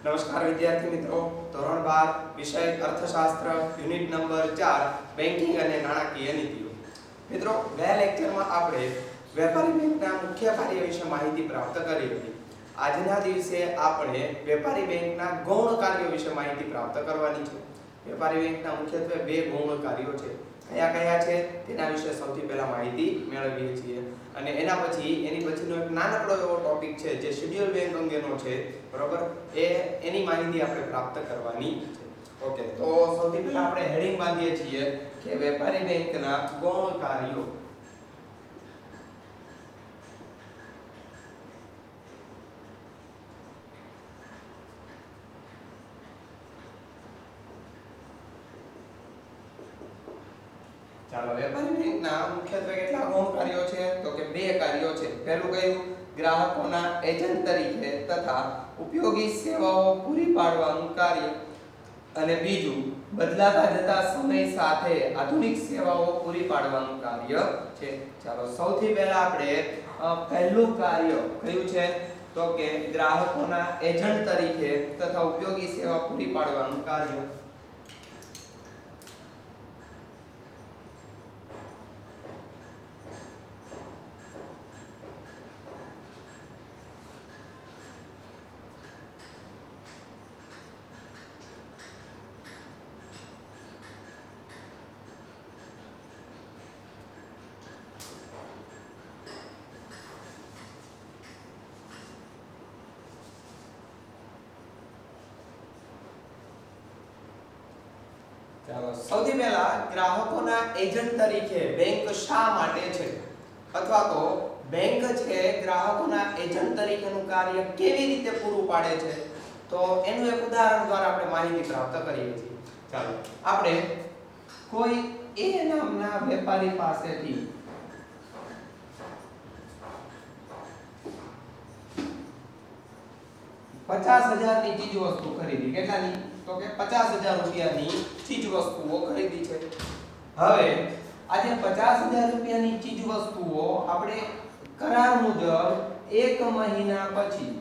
નમસ્કાર વિદ્યાર્થી મિત્રો, ધોરણ 12 વિષય અર્થશાસ્ત્ર યુનિટ નંબર 4 બેન્કિંગ અને નાણાકીય નીતિઓ. મિત્રો, ગયા લેક્ચરમાં આપણે વેપારી બેંકના મુખ્ય કાર્ય વિશે માહિતી પ્રાપ્ત કરી હતી. આજના દિવસે આપણે વેપારી બેંકના ગૌણ કાર્યો વિશે માહિતી પ્રાપ્ત કરવાની છે. વેપારી બેંકના મુખ્યત્વે બે ગૌણ કાર્યો છે. કયા કયા છે તેના વિશે સૌથી પહેલા માહિતી મેળવીએ છીએ અને એના પછી એની પછીનો એક નાનકડો એવો ટોપિક છે જે શેડ્યુલ બેંક અંગેનો છે, બરોબર? એની માહિતી આપણે પ્રાપ્ત કરવાની છે. ઓકે, તો સૌથી પહેલા આપણે હેડિંગ બાંધીએ છીએ કે વેપારી બેંકના ગૌણ કાર્યો. ચાલો, વેપારી બેંકના મુખ્યત્વે કેટલા ગૌણ કાર્યો છે? તો કે બે કાર્યો છે. પહેલું કયું? ગ્રાહકોના એજન્ટ તરીકે તથા ઉપયોગી સેવાઓ પૂરી પાડવાનું કાર્ય. અને બીજું, બદલાતા જતા સમય સાથે આધુનિક સેવાઓ પૂરી પાડવાનું કાર્ય છે. ચાલો, સૌથી પહેલા આપણે પહેલું કાર્ય કયું છે? તો કે ગ્રાહકોના એજન્ટ તરીકે તથા ઉપયોગી સેવા પૂરી પાડવાનું કાર્ય. ચાલો, સૌથી પહેલા ગ્રાહકોના એજન્ટ તરીકે બેંક શા માટે છે, અથવા તો બેંક છે ગ્રાહકોના એજન્ટ તરીકેનું કાર્ય કેવી રીતે પૂરું પાડે છે, તો એનું એક ઉદાહરણ દ્વારા આપણે માહિતી પ્રાપ્ત કરીએ છીએ. ચાલો, આપણે કોઈ એ નામના વેપારી પાસેથી ₹50,000 ની ચીજ વસ્તુ ખરીદી. કેટલાની? તો કે ₹50,000 ની ચીજ વસ્તુઓ ખરીદી છે. હવે આજે ₹50,000 ની ચીજ વસ્તુઓ આપણે કરાર મુજબ 1 મહિના પછી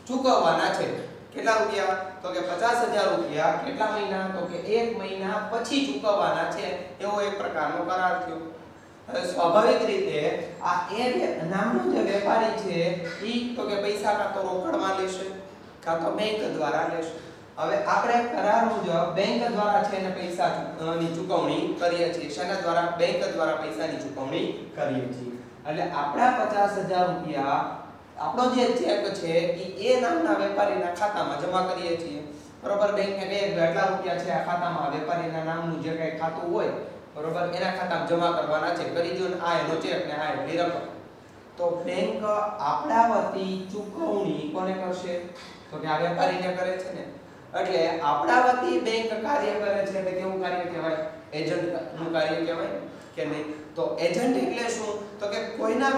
ચૂકવવાના છે. કેટલા રૂપિયા? તો કે ₹50,000. કેટલા મહિના? તો કે 1 મહિના પછી ચૂકવવાના છે. એવો એક પ્રકારનો કરાર થયો. હવે સ્વાભાવિક રીતે આ નામનો જે વેપારી છે ઈ તો કે પૈસા કાં તો રોકડમાં લેશે કાં તો બેંક દ્વારા લેશે. હવે આપણે કરાર મુજબ બેંક દ્વારા છે ને પૈસાની ચૂકવણી કરીએ છીએ. શેના દ્વારા? બેંક દ્વારા પૈસાની ચૂકવણી કરીએ છીએ. એટલે આપણા ₹50,000 આપણો જે ચેક છે એ નામના વેપારીના ખાતામાં જમા કરીએ છીએ, બરોબર? બેંકને કહે કેટલા રૂપિયા છે આ ખાતામાં, વેપારીના નામનું જે કંઈ ખાતું હોય, બરોબર, એના ખાતામાં જમા કરવાના છે. કરી દો ને આ એનો ચેક ને આ એટલી રકમ. તો બેંક આપણા વતી ચૂકવણી કોને કરશે? તો કે આ વેપારીને કરે છે ને. એટલે આપણા વતી બેંક કાર્ય કરે છે એટલે કેવું કાર્ય કહેવાય? એજન્ટ નું કાર્ય કહેવાય કે નહીં? તો એજન્ટ એટલે શું? તો કે કોઈના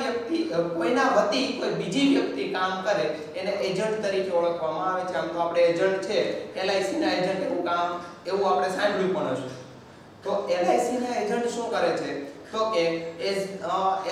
વતી કોઈ બીજી વ્યક્તિ કામ કરે એને એજન્ટ તરીકે ઓળખવામાં આવે છે. આમ તો આપણે એજન્ટ છે, LIC ના એજન્ટ એવું આપણે સાંભળ્યું પણ હશે. તો LIC ના એજન્ટ શું કરે છે? તો કે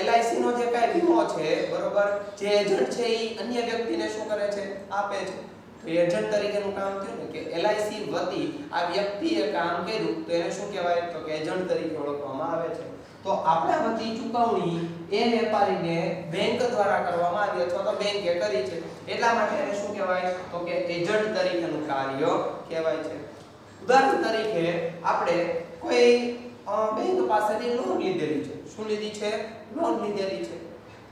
LIC નો જે કાંઈ વીમો છે, બરોબર, જે એજન્ટ છે એ અન્ય વ્યક્તિને શું કરે છે? આપે છે. તો એજન્ટ તરીકેનું કામ થયું ને કે LIC વતી આ વ્યક્તિએ કામ કર્યું તો એને શું કહેવાય? તો કે એજન્ટ તરીકે ઓળખવામાં આવે છે. તો આપણા વતી ચૂકવણી એ વેપારીને બેંક દ્વારા કરવામાં આવી અથવા તો બેંકે કરી છે, એટલા માટે એને શું કહેવાય? તો કે એજન્ટ તરીકેનું કાર્ય કહેવાય છે. ઉદાહરણ તરીકે આપણે કોઈ બેંક પાસેથી લોન લીધેલી છે. શું લીધી છે? લોન લીધેલી છે.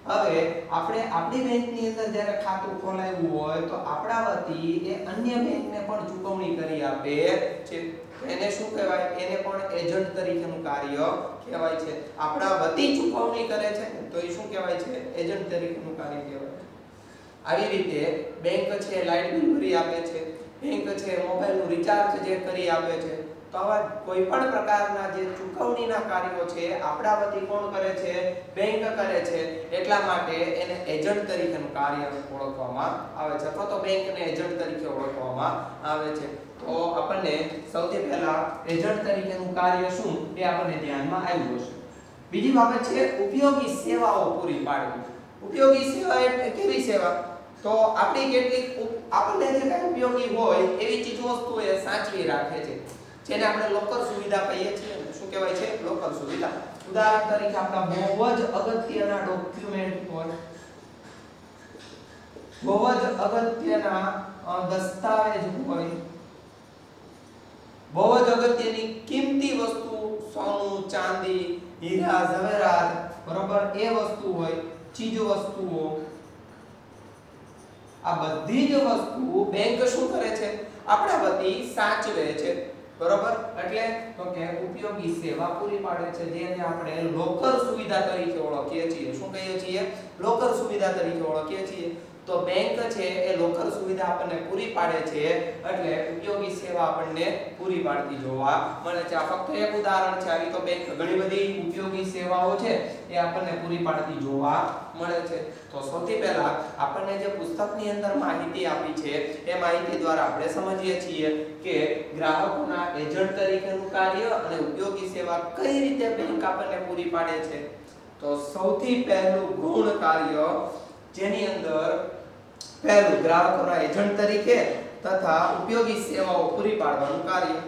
હવે આપણે આપણી બેંકની અંદર જ્યારે ખાતું ખોલાવ્યું હોય તો આપણા વતી એ અન્ય બેંકને પણ ચૂકવણી કરી આપે છે. એને શું કહેવાય? એને પણ એજન્ટ તરીકેનું કાર્ય કહેવાય છે. આપણા વતી ચૂકવણી કરે છે તો એ શું કહેવાય છે? એજન્ટ તરીકેનું કાર્ય કહેવાય છે. આવી રીતે બેંક છે લાઇટ બિલ ભરી આપે છે, બેંક છે મોબાઈલનું રિચાર્જ જે કરી આપે છે. તો આવા કોઈ પણ પ્રકારના જે ચૂકવણીના કાર્યો છે આપણા વતી કોણ કરે છે? બેંક કરે છે. એટલા માટે એને એજન્ટ તરીકેનું કાર્ય ઓળખવામાં આવે છે અથવા તો બેંકને એજન્ટ તરીકે ઓળખવામાં આવે છે. તો આપણને સૌથી પહેલા એજન્ટ તરીકેનું કાર્ય શું એ આપણને ધ્યાનમાં આવ્યું હશે. બીજી બાબત છે ઉપયોગી સેવાઓ પૂરી પાડવી. ઉપયોગી સેવા એટલે કેવી સેવા? તો આપણી કેટલીક આપણને જે કાંઈ ઉપયોગી હોય એવી ચીજ વસ્તુઓ એ સાચવી રાખે છે, જેને આપણે લોકર સુવિધા કહીએ છીએ. શું કહેવાય છે? લોકર સુવિધા. ઉદાહરણ તરીકે આપણા બહુ જ અગત્યના ડોક્યુમેન્ટ હોય, બહુ જ અગત્યના દસ્તાવેજ હોય, બહુ જ અગત્યની કિંમતી વસ્તુ, સોનું, ચાંદી, હીરા, ઝવેરાત, બરોબર, એ વસ્તુ હોય, ચીજ વસ્તુઓ, આ બધી જ વસ્તુ બેંક શું કરે છે? આપણા વતી સાચવે છે, બરોબર. એટલે તો કે ઉપયોગી સેવા પૂરી પાડે છે, જેને આપણે લોકર સુવિધા તરીકે ઓળખીએ છીએ. શું કહીએ છીએ? લોકર સુવિધા તરીકે ઓળખીએ છીએ. તો બેંક છે એ લોકર સુવિધા આપણને પૂરી પાડે છે, એટલે ઉપયોગી સેવા આપણને પૂરી પાડતી જોવા મળે છે. આ ફક્ત એક ઉદાહરણ છે. આવી તો બેંક ઘણી બધી ઉપયોગી સેવાઓ છે એ આપણને પૂરી પાડતી જોવા મળે છે. તો સૌથી પહેલા આપણને જે પુસ્તકની અંદર માહિતી આપી છે એ માહિતી દ્વારા આપણે સમજીએ છીએ કે ગ્રાહકોના એજન્ટ તરીકેનું કાર્ય અને ઉપયોગી સેવા કઈ રીતે બેંક આપણને પૂરી પાડે છે. તો સૌથી પહેલું ગૌણ કાર્ય, જેની અંદર પહેલું ગ્રાહકોના એજન્ટ તરીકે તથા ઉપયોગી સેવાઓ પૂરી પાડવાનું કાર્ય.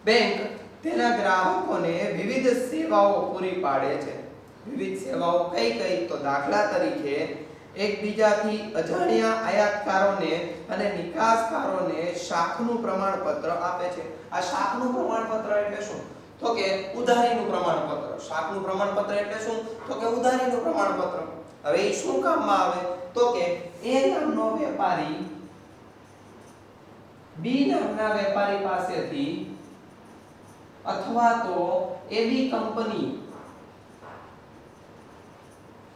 બેંક તેના ગ્રાહકોને વિવિધ સેવાઓ પૂરી પાડે છે. વિવિધ સેવાઓ કઈ કઈ? તો દાખલા તરીકે એકબીજાથી અજાણ્યા આયાતકારોને અને નિકાસકારોને શાખનું પ્રમાણપત્ર આપે છે. આ શાખનું પ્રમાણપત્ર એટલે શું? તો કે ઉધારીનું પ્રમાણપત્ર. શાખનું પ્રમાણપત્ર એટલે શું? તો કે ઉધારીનું પ્રમાણપત્ર. હવે એ શું કામમાં આવે? તો કે એ નામનો વેપારી બી નામના વેપારી પાસેથી અથવા તો એબી કંપની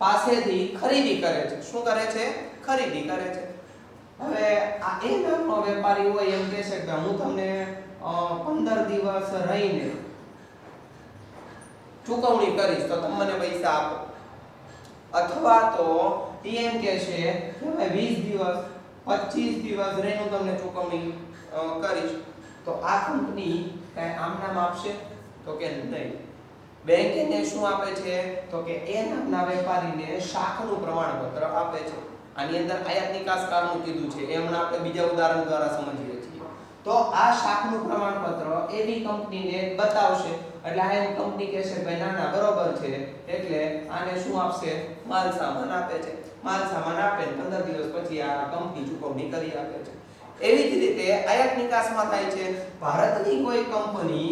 પાસેથી ખરીદી કરે છે. શું કરે છે? ખરીદી કરે છે. હવે આ એ નામનો વેપારી હોય એમ કહે છે કે હું તમને 15 દિવસ રહીને ચૂકવણી કરીશ તો તમે મને પૈસા આપો. અથવા તો એમ કહે છે કે ભાઈ 20 દિવસ 25 દિવસ રહીને હું તમને ચૂકવણી કરીશ. તો આ કંપની કઈ આમ નામ આપશે? તો કે નહીં. બેંક એને શું આપે છે? તો કે એ નામના વેપારીને શાખનું પ્રમાણપત્ર આપે છે. આની અંદર આયાત નિકાસકારનું કીધું છે, એ હમણાં આપણે બીજા ઉદાહરણ દ્વારા સમજીએ છીએ. તો આ શાખનું પ્રમાણપત્ર એવી કંપનીને બતાવશે, એટલે આ એમ કંપની કહેશે ભાઈ ના ના બરોબર છે, એટલે આને શું આપશે? માલ સામાન આપે છે. માલ સામાન આપે 15 દિવસ પછી આ કંપની ચૂકવણી કરી આપે છે. એવી જ રીતે આયાત નિકાસમાં થાય છે. ભારતની કોઈ કંપની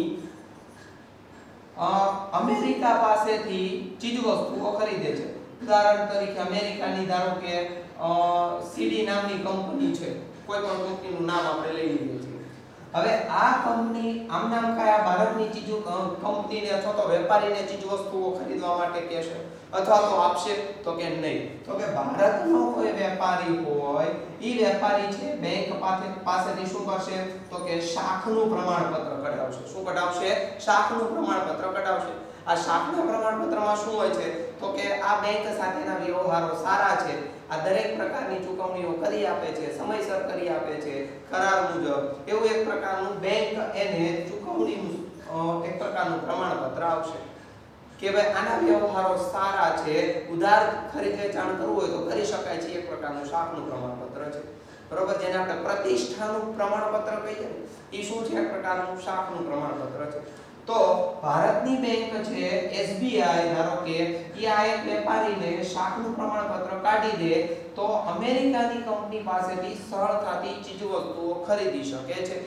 અમેરિકા પાસેથી ચીજવસ્તુઓ ખરીદે છે. ઉદાહરણ તરીકે અમેરિકાની ધારો કે સીડી નામની કંપની છે. કોઈ પણ કંપનીનું નામ આપણે લઈ લઈએ છીએ. હવે આ કંપની આમ નામ કયા ભારતની ચીજો કંપનીને અથવા તો વેપારીને ચીજવસ્તુઓ ખરીદવા માટે કહેશે અથવા તો આપશે? તો કે નહીં. તો કે ભારતનો કોઈ વેપારી હોય, ઈ વેપારી છે બેંક પાસેથી શું કરશે? તો કે શાખનું પ્રમાણપત્ર કઢાવશે. શું કઢાવશે? શાખનું પ્રમાણપત્ર કઢાવશે. આ શાખના પ્રમાણપત્રમાં શું હોય છે? તો કે આ બેંક સાથેના વ્યવહારો સારા છે, આ દરેક પ્રકારની ચૂકવણીઓ કરી આપે છે, સમયસર કરી આપે છે, કરાર મુજબ, એવું એક પ્રકારનું બેંક એને ચૂકવણીનું એક પ્રકારનું પ્રમાણપત્ર આવશે કે ભાઈ આના વ્યવહારો સારા છે, ઉધાર ખરીદ વેચાણ કરવું હોય તો કરી શકાય છે. એક પ્રકારનું શાખનું પ્રમાણપત્ર છે, બરોબર, જેને આપણે પ્રતિષ્ઠાનું પ્રમાણપત્ર કહીએ. એ શું છે? એક પ્રકારનું શાખનું પ્રમાણપત્ર છે. તો ભારતની બેંક છે એસબીઆઈ, ધારો કે આ એક વેપારીને શાખનું પ્રમાણપત્ર કાઢી દે તો અમેરિકાની કંપની પાસેથી સરળતાથી ચીજવસ્તુઓ ખરીદી શકે છે.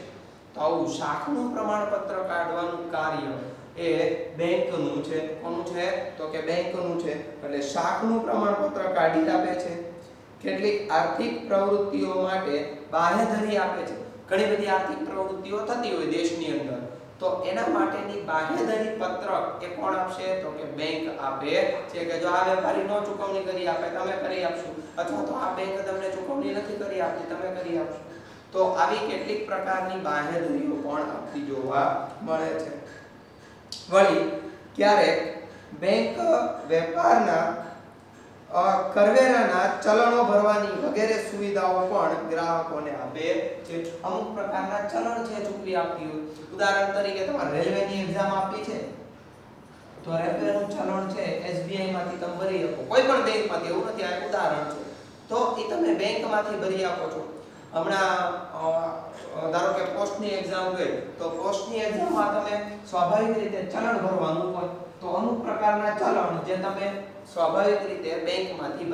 તો આવું શાખનું પ્રમાણપત્ર કાઢવાનું કાર્ય એ બેંકનું છે. કોનું છે? તો કે બેંકનું છે. એટલે શાખનું પ્રમાણપત્ર કાઢી આપે છે. કેટલીક આર્થિક પ્રવૃત્તિઓ માટે બાંહેધરી આપે છે. ઘણી બધી આર્થિક પ્રવૃત્તિઓ થતી હોય દેશની અંદર, તો એના માટેની બાંહેધરી પત્રક એ કોણ આપશે? તો કે બેંક આપે છે કે જો આ વેપારી નો ચૂકવણી કરી આપે તમે કરી આપશો, અથવા તો આ બેંક તમને ચૂકવણી નથી કરી આપતી તમે કરી આપશો. તો આવી કેટલીક પ્રકારની બાંહેધરીઓ પણ આપતી જોવા મળે છે. વળી ક્યારેક બેંક વેપારના કરવેરાના ચલણો ભરવાની વગેરે સુવિધાઓ પણ ગ્રાહકોને આપે છે. અમુક પ્રકારના ચલણ છે ચૂકવી આપતી હોય. ઉદાહરણ તરીકે તમારે રેલવેની એક્ઝામ આપી છે તો રેલવેનું ચલણ છે એસબીઆઈ માંથી તમે ભરી શકો, કોઈ પણ બેંકમાંથી, એવું નથી, આ ઉદાહરણ છે. તો તો એ તમે બેંકમાંથી ભરી આપો છો. હમણાં ધારો કે પોસ્ટની એક્ઝામ ગઈ તો પોસ્ટની એક્ઝામમાં તમે સ્વાભાવિક રીતે ચલણ ભરવાનું હોય તો અમુક પ્રકારના ચલણ જે તમે સ્વાભાવિક રીતે બેંકમાંથી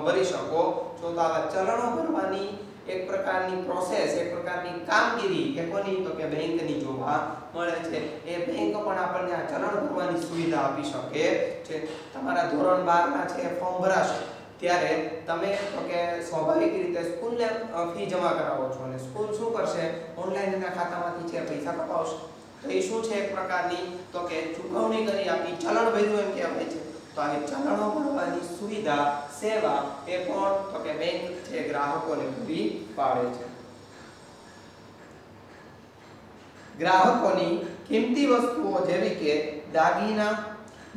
ભરી શકો છો. તો આવા ચલણો ભરવાની એક પ્રકારની પ્રોસેસ, એક પ્રકારની કામગીરી એ કોની તો કે બેંકની જોવા મળે છે. એ બેંક પણ આપણને આ ચલણ ભરવાની સુવિધા આપી શકે છે. તમારા ધોરણ 12 ના છે ફોર્મ ભરાશે ત્યારે તમે તો કે સ્વાભાવિક રીતે સ્કૂલને ફી જમા કરાવો છો અને સ્કૂલ શું કરશે, ઓનલાઈન એના ખાતામાંથી છે પૈસા કપાવશે. તો એ શું છે, એક પ્રકારની તો કે ચૂકવણી કરી આપી, ચલણ ભર્યું એમ કહેવાય છે. તો આ ચલણો ભરવાની સુવિધા, સેવા એ કોણ તો કે બેંક છે ગ્રાહકોને પૂરી પાડે છે. ગ્રાહકોની કિંમતી વસ્તુઓ જેવી કે દાગીના,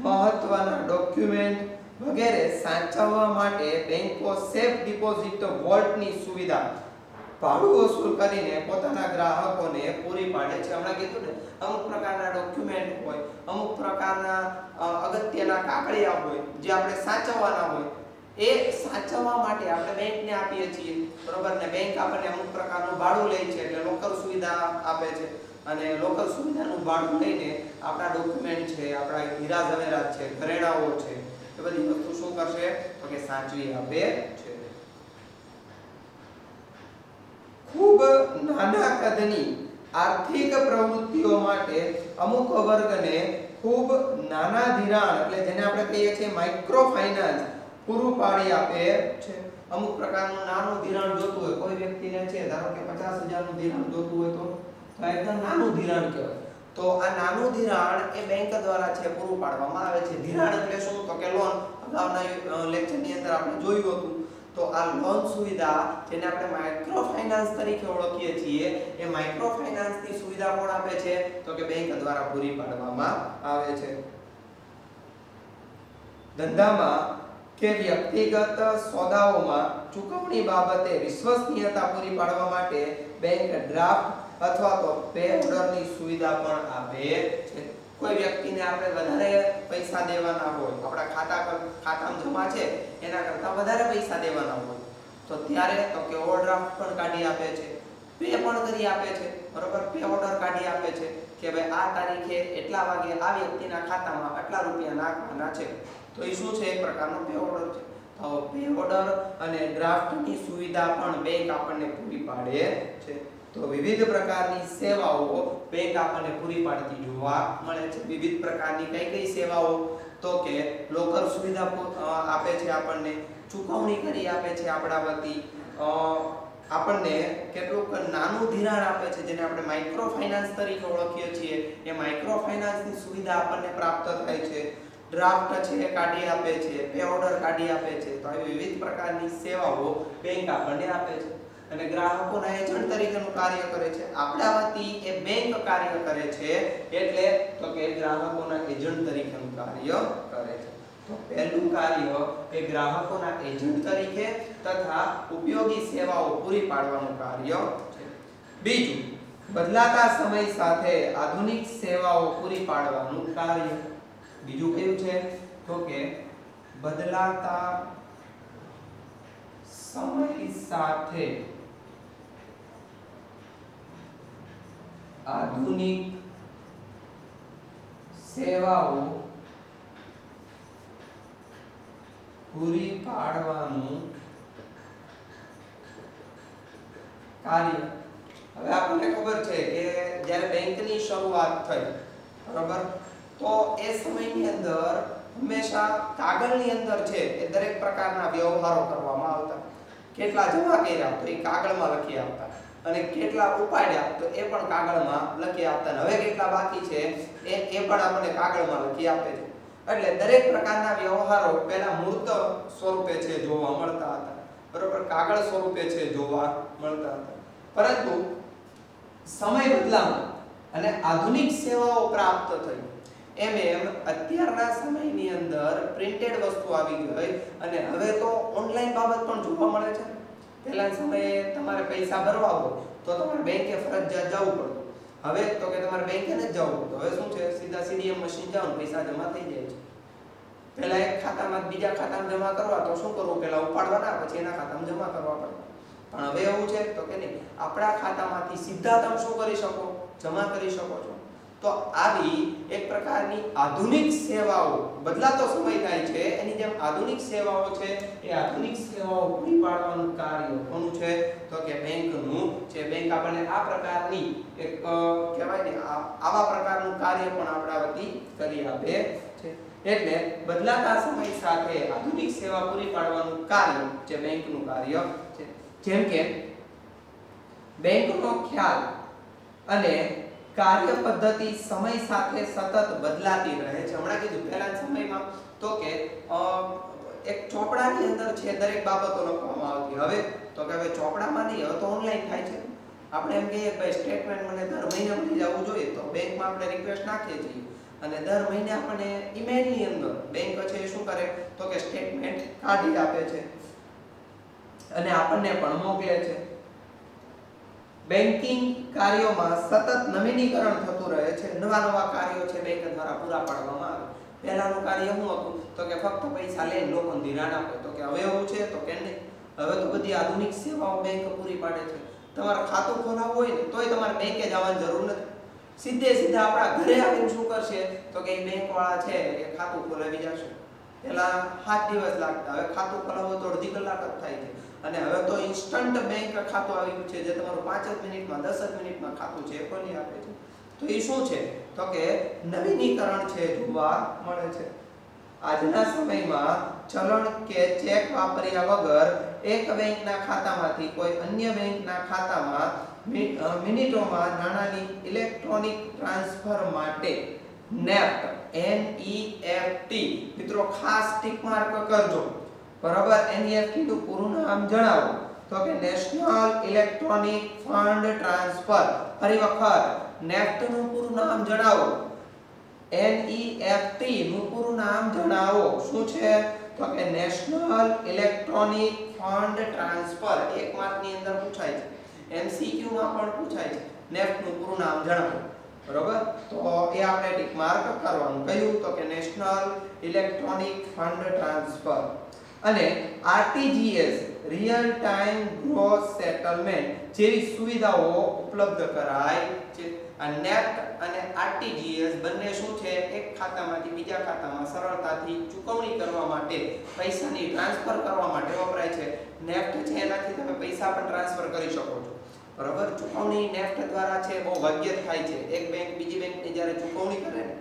મહત્વના ડોક્યુમેન્ટ વગેરે સાચવવા માટે બેંકો સેફ ડિપોઝિટ વોલ્ટની સુવિધા ભાડું વસૂલ કરીને પોતાના ગ્રાહકોને પૂરી પાડે છે. હમણાં કીધું ને, અમુક પ્રકારના ડોક્યુમેન્ટ હોય, અમુક પ્રકારના અગત્યના કાગળિયા હોય જે આપણે સાચવવાના હોય, એ સાચવવા માટે આપણે બેંકને આપીએ છીએ, બરોબર ને. બેંક આપણને અમુક પ્રકારનું ભાડું લે છે એટલે લોકર સુવિધા આપે છે અને લોકર સુવિધાનું ભાડું લઈને આપણા ડોક્યુમેન્ટ છે, આપણા હીરા ઝવેરાત છે, ઘરેણાઓ છે, એ બધી વસ્તુ શું કરશે તો કે સાચવી આપે છે. ખૂબ નાના કદની આર્થિક પ્રવૃત્તિઓ માટે અમુક વર્ગને ખૂબ નાના ધિરાણ એટલે જેને આપણે કહીએ છીએ માઇક્રો ફાઇનાન્સ પૂરું પાડી આપે છે. અમુક પ્રકારનું નાનું ધિરાણ જોતું હોય કોઈ વ્યક્તિને છે, ધારો કે 50,000 નું ધિરાણ જોતું હોય તો એકદમ નાનું ધિરાણ કહેવાય. તો આ નાનું ધિરાણ એ બેંક દ્વારા છે પૂરું પાડવામાં આવે છે. ધિરાણ એટલે શું તો કે લોન. અગાઉના લેક્ચરની અંદર આપણે જોયું હતું. તો આ લોન સુવિધા જેને આપણે માઇક્રો ફાઇનાન્સ તરીકે ઓળખીએ છીએ, એ માઇક્રો ફાઇનાન્સની સુવિધા કોણ આપે છે તો કે બેંક દ્વારા પૂરી પાડવામાં આવે છે. ધંધામાં કે વ્યક્તિગત સોદાઓમાં ચૂકવણી બાબતે વિશ્વસનીયતા પૂરી પાડવા માટે બેંક ડ્રાફ્ટ અથવા તો પે ઓર્ડરની સુવિધા પણ આપે છે. કોઈ વ્યક્તિને આપણે વધારે પૈસા દેવાના હોય, આપણા ખાતામાં જમા છે એના કરતાં વધારે પૈસા દેવાના હોય તો ત્યારે તો કે ઓવરડ્રાફ્ટ પણ કાઢી આપે છે, પે પણ કરી આપે છે, બરોબર. પે ઓર્ડર કાઢી આપે છે કે ભાઈ આ તારીખે એટલા વાગે આ વ્યક્તિના ખાતામાં આટલા રૂપિયા નાખવાના છે. તો એ શું છે, એક પ્રકારનો પે ઓર્ડર છે. તો પે ઓર્ડર અને ડ્રાફ્ટની સુવિધા પણ બેંક આપણને પૂરી પાડે છે. તો વિવિધ પ્રકારની સેવાઓ બેંક આપણને પૂરી પાડતી જોવા મળે છે. વિવિધ પ્રકારની કઈ સેવાઓ તો કે લોકર સુવિધા આપે છે, આપણને ચૂકવણી કરી આપે છે આપણા વતી, આપણને કેટલુંક નાનું ધિરાણ આપે છે જેને આપણે માઇક્રો ફાઇનાન્સ તરીકે ઓળખીએ છીએ. એ માઇક્રો ફાઇનાન્સની સુવિધા આપણને પ્રાપ્ત થાય છે. ડ્રાફ્ટ છે કાઢી આપે છે, પે ઓર્ડર કાઢી આપે છે. તો આવી વિવિધ પ્રકારની સેવાઓ બેંક આપણને આપે છે અને ગ્રાહકોના એજન્ટ તરીકેનું કાર્ય કરે છે. આપણા વતી એ બેંક કાર્ય કરે છે એટલે તો કે ગ્રાહકોના એજન્ટ તરીકેનું કાર્ય કરે છે. તો પહેલું કાર્ય એ ગ્રાહકોના એજન્ટ તરીકે તથા ઉપયોગી સેવાઓ પૂરી પાડવાનું કાર્ય છે. બીજું, બદલાતા સમય સાથે આધુનિક સેવાઓ પૂરી પાડવાનું કાર્ય. બીજું કયું છે તો કે બદલાતા સમય સાથે આધુનિક સેવાઓ પૂરી પાડવાનું કાર્ય. હવે આપણને ખબર છે કે જ્યારે બેંકની શરૂઆત થઈ, બરાબર, તો એ સમયની અંદર હંમેશા કાગળની અંદર છે એ દરેક પ્રકારના વ્યવહારો કરવામાં આવતા. કેટલા જમા કર્યા તો એ કાગળમાં લખી આપતા અને કેટલા ઉપાડ્યા તો એ પણ કાગળમાં લખી આપતા. હવે કેટલા બાકી છે એ પણ આપણને કાગળમાં લખી આપે છે. એટલે દરેક પ્રકારના વ્યવહારો પહેલા મૂર્ત સ્વરૂપે છે જોવા મળતા હતા, બરોબર, કાગળ સ્વરૂપે છે જોવા મળતા હતા. પરંતુ સમય બદલાયો અને આધુનિક સેવાઓ પ્રાપ્ત થઈ એમ અત્યારના સમયની અંદર પ્રિન્ટેડ વસ્તુ આવી ગઈ અને હવે તો ઓનલાઈન બાબત પણ જોવા મળે છે. પહેલાના સમયે તમારે પૈસા ભરવા હોય તો તમારે બેંકે ફરજિયાત જવું પડતું. હવે તો કે તમારે બેંકે ન જવું પડતું. હવે શું છે, સીધા સીડીએમ મશીન જાઓ પૈસા જમા થઈ જાય છે. પહેલા એક ખાતામાં બીજા ખાતામાં જમા કરવા તો શું કરવું, પહેલા ઉપાડવાના પછી એના ખાતામાં જમા કરવા પડે. પણ હવે એવું છે તો કે નહીં, આપણા ખાતામાંથી સીધા તમે શું કરી શકો, જમા કરી શકો છો. તો આવી એક પ્રકારની આધુનિક સેવાઓ, બદલાતો સમય થાય છે એની જેમ આધુનિક સેવાઓ છે, એ આધુનિક સેવાઓ પૂરી પાડવાનું કાર્ય કોનું છે તો કે બેંકનું છે. બેંક આપણને આ પ્રકારની એક કહેવાય ને આવા પ્રકારનું કાર્ય પણ આપણા વતી કરી આપે છે. એટલે બદલાતા સમય સાથે આધુનિક સેવા પૂરી પાડવાનું કાર્ય જે બેંકનું કાર્ય છે. જેમ કે બેંકનો ખ્યાલ અને કાર્ય પદ્ધતિ સમય સાથે સતત બદલાતી રહે છે. હમણાં કીધું પહેલા સમયમાં તો કે એક ચોપડાની અંદર છે દરેક બાબતો લખવામાં આવતી. હવે તો કે હવે ચોપડામાં નહીં, હવે તો ઓનલાઈન થાય છે. આપણે એમ કહીએ ભાઈ સ્ટેટમેન્ટ મને દર મહિને મળી જવું જોઈએ, તો બેંકમાં આપણે રિક્વેસ્ટ નાખીએ છીએ અને દર મહિને આપણને ઈમેલની અંદર બેંક છે શું કરે તો કે સ્ટેટમેન્ટ કાઢી આપે છે અને આપણને પણ મોકલે છે. બેન્કિંગ કાર્યોમાં સતત નવીનીકરણ થતું રહે છે. નવા કાર્યો છે બેંક દ્વારા પૂરા પાડવામાં આવે. પહેલાનું કાર્ય શું હતું તો કે ફક્ત પૈસા લઈને લોકોને ધિરાણ આપે. તો કે હવે એવું છે તો કે નહીં, હવે તો બધી આધુનિક સેવાઓ બેંક પૂરી પાડે છે. તમારે ખાતું ખોલાવવું હોય ને તોય તમારે બેંકે જવાની જરૂર નથી. સીધા આપણા ઘરે આવીને શું કરશે તો કે બેંક વાળા છે એ ખાતું ખોલાવી જશે. પહેલા 7 દિવસ લાગતા, હવે ખાતું ખોલાવવું તો અડધી કલાક જ થાય છે. અને હવે તો ઇન્સ્ટન્ટ બેંક ખાતું આવી ગયું છે, જે તમારું 5 જ મિનિટમાં 10 જ મિનિટમાં ખાતું છે ખોલી આપે છે. તો એ શું છે તો કે નવીનીકરણ છે જોવા મળે છે. આજના સમયમાં ચલણ કે ચેક વાપર્યા વગર એક બેંકના ખાતામાંથી કોઈ અન્ય બેંકના ખાતામાં મિનિટોમાં નાણાંની ઇલેક્ટ્રોનિક ટ્રાન્સફર માટે NEFT મિત્રો ખાસ ટિક માર્ક કરજો. બરાબર, NEFT નું પૂરું નામ જણાવો તો કે નેશનલ ઇલેક્ટ્રોનિક ફંડ ટ્રાન્સફર. ફરી વખત NEFT નું પૂરું નામ જણાવો. NEFT નું પૂરું નામ જણાવો. શું છે તો કે નેશનલ ઇલેક્ટ્રોનિક ફંડ ટ્રાન્સફર. એક માર્કની અંદર પૂછાય છે, MCQ માં પણ પૂછાય છે. NEFT નું પૂરું નામ જણાવો. બરોબર, તો એ આપણે ટિક માર્ક કરવાનું. કયું તો કે નેશનલ ઇલેક્ટ્રોનિક ફંડ ટ્રાન્સફર. અને RTGS real time gross settlement જેવી સુવિધાઓ ઉપલબ્ધ કરાય છે. આ NEFT અને RTGS બંને શું છે, એક ખાતામાંથી બીજા ખાતામાં સરળતાથી ચૂકવણી કરવા માટે, પૈસાની ટ્રાન્સફર કરવા માટે વપરાય છે. NEFT છે એનાથી તમે પૈસા પણ ટ્રાન્સફર કરી શકો છો. બરાબર, ચૂકવણી NEFT દ્વારા છે બહુ ભાગ્યે થાય છે. એક બેંક બીજી બેંકની જ્યારે ચૂકવણી કરે ને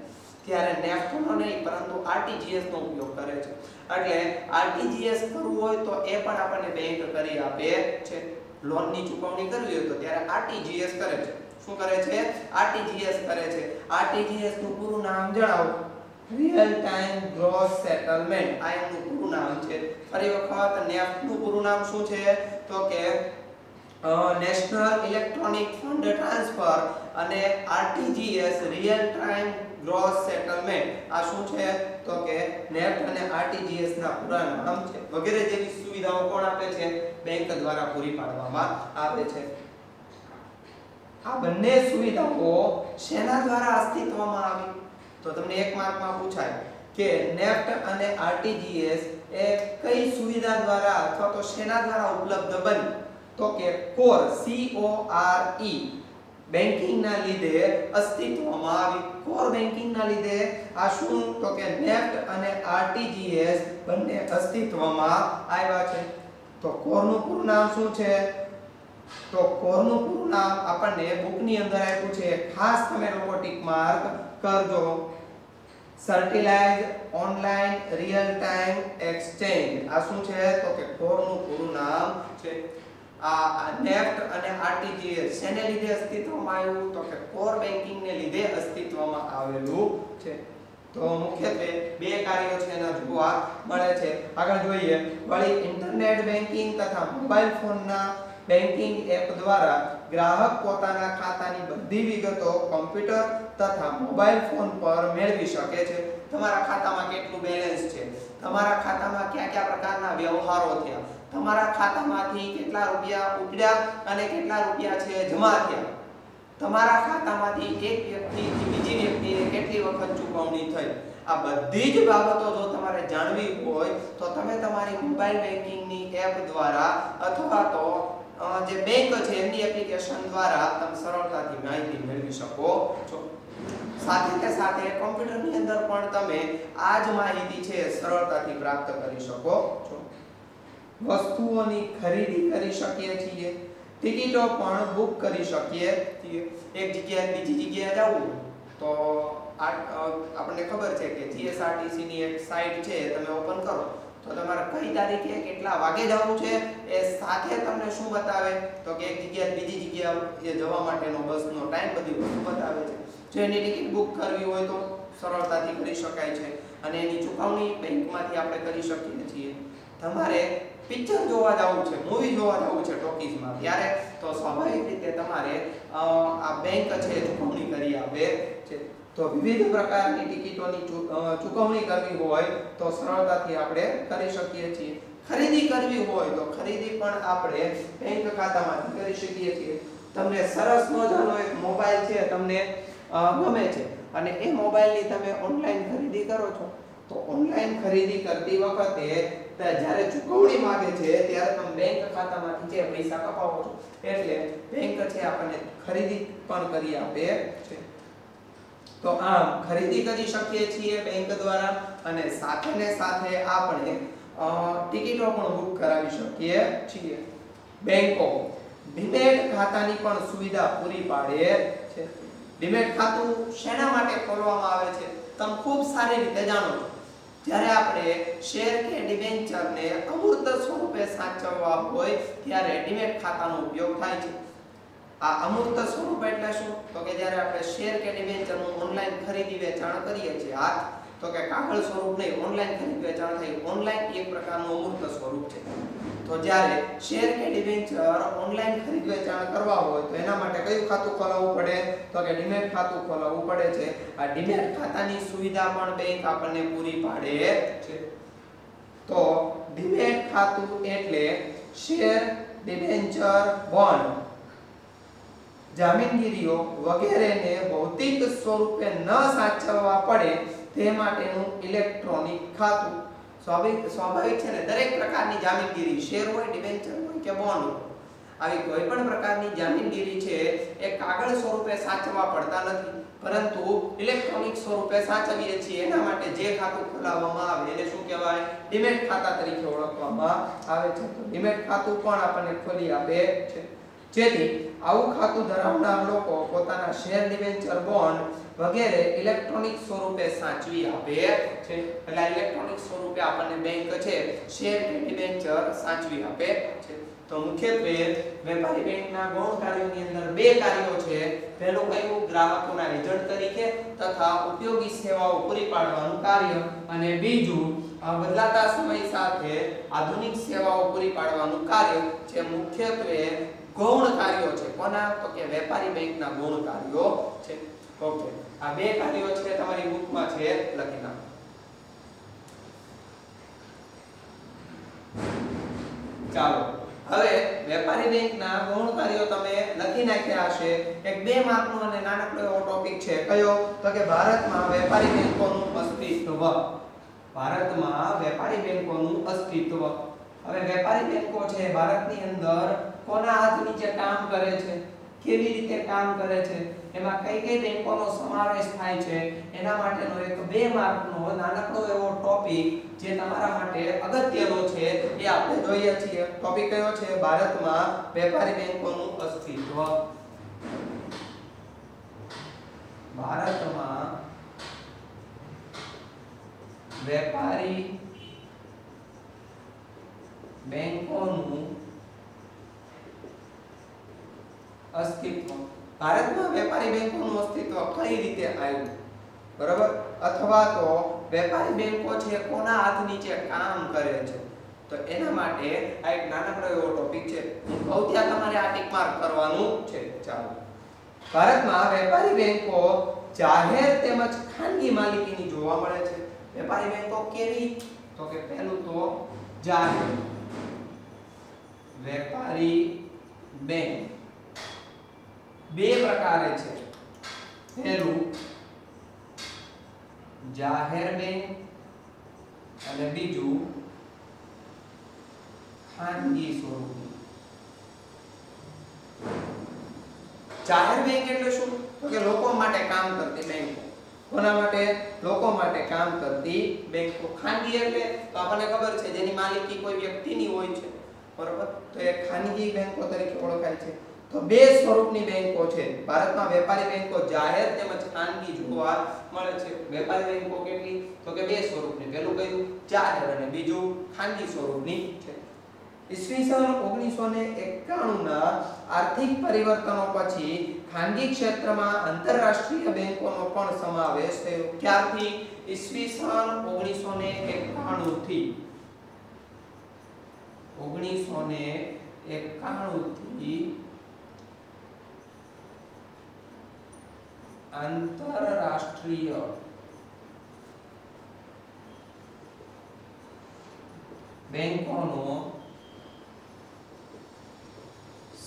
ત્યારે NEFT નો નહીં પરંતુ RTGS નો ઉપયોગ કરે છે. એટલે RTGS કરવું હોય તો એ પણ આપણને બેંક કરી આપે છે. લોનની ચૂકવણી કરવી હોય તો ત્યારે RTGS કરે છે. શું કરે છે? RTGS કરે છે. RTGS નું પૂરું નામ જણાવો. રિયલ ટાઈમ ગ્રોસ સેટલમેન્ટ આ એનું પૂરું નામ છે. ફરી વખત NEFT નું પૂરું નામ શું છે તો કે નેશનલ ઇલેક્ટ્રોનિક ફંડ ટ્રાન્સફર અને RTGS real time gross settlement. આ શું છે તો કે NEFT અને RTGS ના પૂરા નામ છે. વગેરે જેવી સુવિધાઓ કોણ આપે છે? બેંક દ્વારા પૂરી પાડવામાં આવે છે. આ બંને સુવિધાઓ શેના દ્વારા અસ્તિત્વમાં આવી તો તમને એક માર્કમાં પૂછાય કે NEFT અને RTGS એ કઈ સુવિધા દ્વારા અથવા તો શેના દ્વારા ઉપલબ્ધ બની તો કે કોર CORE બેન્કિંગ ના લીધે અસ્તિત્વમાં આવી. કોર બેન્કિંગ ના લીધે આ શું તો કે NEFT અને RTGS બંને અસ્તિત્વમાં આવ્યા છે. તો કોર નું પૂરું નામ શું છે તો કોર નું પૂરું નામ આપણને બુકની અંદર આપ્યું છે, ખાસ તમે લોકો ટિક માર્ક કરજો. સર્ટિલાઇઝ ઓનલાઈન રિયલ ટાઈમ એક્સચેન્જ. આ શું છે તો કે કોર નું પૂરું નામ છે. આ NEFT અને RTGS શેને લીધે અસ્તિત્વમાં આવ્યું તો કે કોર બેન્કિંગ ને લીધે અસ્તિત્વમાં આવેલું છે. તો મુખ્યત્વે બે કાર્યો છે એના જોવા મળે છે. આગળ જોઈએ વળી ઇન્ટરનેટ બેન્કિંગ તથા મોબાઈલ ફોનના બેન્કિંગ એપ દ્વારા ગ્રાહક પોતાના ખાતાની બધી વિગતો કોમ્પ્યુટર તથા મોબાઈલ ફોન પર મેળવી શકે છે. તમારા ખાતામાં કેટલું બેલેન્સ છે, તમારા ખાતામાં કયા પ્રકારના વ્યવહારો થયા, તમારા ખાતામાંથી કેટલા રૂપિયા ઉપડ્યા અને કેટલા રૂપિયા છે જમા થયા, તમારા ખાતામાંથી એક વ્યક્તિથી બીજી વ્યક્તિને કેટલી વખત ચૂકવણી થઈ, આ બધી જ બાબતો જો તમારે જાણવી હોય તો તમે તમારી મોબાઈલ બેન્કિંગની એપ દ્વારા અથવા તો જે બેંક છે એમની એપ્લિકેશન દ્વારા તમે સરળતાથી માહિતી મેળવી શકો છો. સાથે સાથે કોમ્પ્યુટરની અંદર પણ તમે આ જ માહિતી છે સરળતાથી પ્રાપ્ત કરી શકો છો. વસ્તુઓની ખરીદી કરી શકીએ છીએ, ટિકિટો પણ બુક કરી શકીએ છીએ. એક જગ્યાએ બીજી જગ્યાએ જવું તો આપણને ખબર છે કે જીએસઆરટીસી ની એક સાઇટ છે તમે ઓપન કરો તો તમારે કઈ તારીખે કેટલા વાગે જવું છે એ સાથે તમને શું બતાવે તો કે એક જગ્યાએ બીજી જગ્યાએ જવા માટેનો બસનો ટાઈમ બધી વસ્તુ બતાવે છે. જો એની ટિકિટ બુક કરવી હોય તો સરળતાથી કરી શકાય છે અને એની ચૂકવણી બેંકમાંથી આપણે કરી શકીએ છીએ. તમારે પિક્ચર જોવા જવું છે, મૂવી જોવા જવું છે ટોકીઝમાં ત્યારે તો સ્વાભાવિક રીતે તમારે આ બેંક છે ચૂકવણી કરી આપે છે. તો વિવિધ પ્રકારની ટિકિટોની ચૂકવણી કરવી હોય તો સરળતાથી આપણે કરી શકીએ છીએ. ખરીદી કરવી હોય તો ખરીદી પણ આપણે બેંક ખાતામાંથી કરી શકીએ છીએ. તમને સરસ મજાનો એક મોબાઈલ છે તમને ગમે છે અને એ મોબાઈલની તમે ઓનલાઈન ખરીદી કરો છો તો ઓનલાઈન ખરીદી કરતી વખતે જ્યારે ચૂકવણી માંગે છે ત્યારે તમે બેંક ખાતામાંથી જે પૈસા કપાવો છો એટલે બેંક છે આપણને ખરીદી પણ કરી આપે છે. તો આમ ખરીદી કરી શકીએ છીએ બેંક દ્વારા અને સાથે ને સાથે આપણે ટિકિટો પણ બુક કરાવી શકીએ છીએ. બેંકો ડીમેટ ખાતાની પણ સુવિધા પૂરી પાડે છે. ડીમેટ ખાતું શેના માટે ખોલવામાં આવે છે તમે ખૂબ સારી રીતે જાણો છો. જ્યારે આપણે શેર કે ડિબેન્ચરને અમૂર્ત સ્વરૂપે સાચવવા હોય ત્યારે ડીમેટ ખાતાનો ઉપયોગ થાય છે. આ અમૂર્ત સ્વરૂપ એટલે શું તો કે જ્યારે આપણે શેર કે ડિબેન્ચરનું ઓનલાઈન ખરીદી વેચાણ કરીએ છીએ તો કે કાગળ સ્વરૂપ નહીં ઓનલાઈન ખરીદી વેચાણ થાય ઓનલાઈન એક પ્રકારનું અમૂર્ત સ્વરૂપ છે. તો જ્યારે શેર કે ડિબેન્ચર ઓનલાઈન ખરીદ વેચાણ કરવા હોય તો એના માટે કયું ખાતું ખોલાવવું પડે તો કે ડીમેટ ખાતું ખોલાવવું પડે છે. આ ડીમેટ ખાતાની સુવિધા પણ બેંક આપણને પૂરી પાડે છે. તો ડીમેટ ખાતું એટલે શેર, ડિબેન્ચર, બોન્ડ, જામીનગીરીઓ વગેરેને ભૌતિક સ્વરૂપે ન સાચવવા પડે તે માટેનું ઇલેક્ટ્રોનિક ખાતું. સ્વાભાવિક છે ને દરેક પ્રકારની જામીનગીરી શેર હોય, ડિબેન્ચર હોય કે બોન્ડ હોય આવી કોઈ પણ પ્રકારની જામીનગીરી છે એ કાગળ સ્વરૂપે સાચવવા પડતા નથી પરંતુ ઇલેક્ટ્રોનિક સ્વરૂપે સાચવીએ છીએ. એના માટે જે ખાતું ખોલાવવામાં આવે એને શું કહેવાય ડીમેટ ખાતા તરીકે ઓળખવામાં આવે છે. તો ડીમેટ ખાતું પણ આપણને ખોલી આપે છે. જેથી આવું ખાતું ધરાવનાર લોકો પોતાના શેર, ડિબેન્ચર, બોન્ડ વગેરે ઇલેક્ટ્રોનિક સ્વરૂપે સાચવી આપે છે. એટલે ઇલેક્ટ્રોનિક સ્વરૂપે આપણને બેંક છે શેર કે ડિબેન્ચર સાચવી આપે છે. તો મુખ્યત્વે વેપારી બેંકના ગૌણ કાર્યોની અંદર બે કાર્યો છે. પહેલું કયું ગ્રાહકોના એજન્ટ તરીકે તથા ઉપયોગી સેવાઓ પૂરી પાડવાનું કાર્ય અને બીજું બદલાતા સમય સાથે આધુનિક સેવાઓ પૂરી પાડવાનું કાર્ય જે મુખ્યત્વે ગૌણ કાર્યો છે. કોના તો કે વેપારી બેંકના ગૌણ કાર્યો છે. ઓકે આ બે કાર્યો છે તમારી બુકમાં છે લખી નાખો. ચાલો હવે વેપારી બેંકના ગૌણ કાર્યો તમે લખી નાખ્યા હશે. એક 2 માર્કનો અને નાનકડો એવો ટોપિક છે કયો તો કે ભારતમાં વેપારી બેંકોનું અસ્તિત્વ. ભારતમાં વેપારી બેંકોનું અસ્તિત્વ. હવે વેપારી બેંકો છે ભારતની અંદર કોના હાથ નીચે કામ કરે છે, કેવી રીતે કામ કરે છે, એમાં કઈ કઈ બેંકોનો સમાવેશ થાય છે એના માટેનો એક 2 માર્કનો નાનકડો એવો ટોપિક જે તમારા માટે અગત્યનો છે એ આપણે જોઈએ છીએ. ટોપિક કયો છે ભારતમાં વેપારી બેંકોનું અસ્તિત્વ. ભારતમાં વેપારી બેંકોનું અસ્તિત્વ. ભારતમાં વેપારી બેંકોનું અસ્તિત્વ કઈ રીતે આવ્યું બરાબર અથવા તો વેપારી બેંકો છે કોના હાથ નીચે કામ કરે છે તો એના માટે આ એક નાનકડો એવો ટોપિક છે. હું કહું ત્યાં તમારે આ ટિક માર્ક કરવાનું છે. ચાલો ભારતમાં વેપારી બેંકો જાહેર તેમજ ખાનગી માલિકીની જોવા મળે છે. વેપારી બેંકો કેવી તો કે પહેલું તો જાહેર વેપારી બેંક બે પ્રકારે છે. પહેલું જાહેર બેંક અને બીજું ખાનગી સ્વરૂપની. જાહેર બેંક એટલે શું? તો કે લોકો માટે કામ કરતી બેંકો. કોના માટે? લોકો માટે કામ કરતી બેંકો. ખાનગી એટલે તો આપણને ખબર છે જેની માલિકી કોઈ વ્યક્તિની હોય છે, બરોબર? તો એ ખાનગી બેંકો તરીકે ઓળખાય છે. તો બે સ્વરૂપની બેંકો છે ભારતમાં. વેપારી બેંકો જાહેર તેમજ ખાનગી જોવા મળે છે. વેપારી બેંકો કેટલી? તો કે બે સ્વરૂપની. પહેલું કયું? જાહેર અને બીજું ખાનગી સ્વરૂપની છે. ઈસવીસન 1991 ના આર્થિક પરિવર્તનો પછી ખાનગી ક્ષેત્રમાં આંતરરાષ્ટ્રીય બેંકોનો પણ સમાવેશ થયો. ક્યારથી? ઈસવીસન 1991 થી 1991 થી આંતરરાષ્ટ્રીય બેંકોનો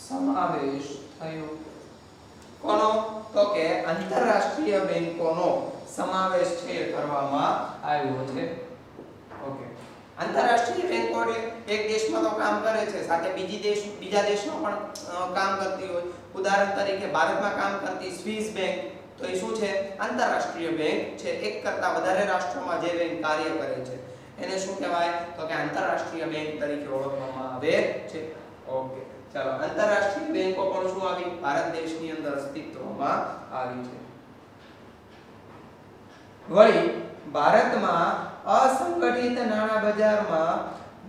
સમાવેશ થયો. કોનો? તો કે આંતરરાષ્ટ્રીય બેંકોનો સમાવેશ છે કરવામાં આવ્યો છે. ઓકે. આંતરરાષ્ટ્રીય બેંકો એક દેશમાં તો કામ કરે છે, સાથે બીજા દેશમાં પણ કામ કરતી હોય. ઉદાહરણ તરીકે ભારતમાં કામ કરતી સ્વિસ બેંક, તો એ શું છે? આંતરરાષ્ટ્રીય બેંક છે. એક કરતા વધારે રાષ્ટ્રોમાં જે બેંક કાર્ય કરે છે એને શું કહેવાય? તો કે આંતરરાષ્ટ્રીય બેંક તરીકે ઓળખવામાં આવે છે. ઓકે, ચાલો. આંતરરાષ્ટ્રીય બેંકો પણ શું આવી? ભારત દેશની અંદર અસ્તિત્વમાં આવી છે. વળી ભારતમાં અસંગઠિત નાણાં બજારમાં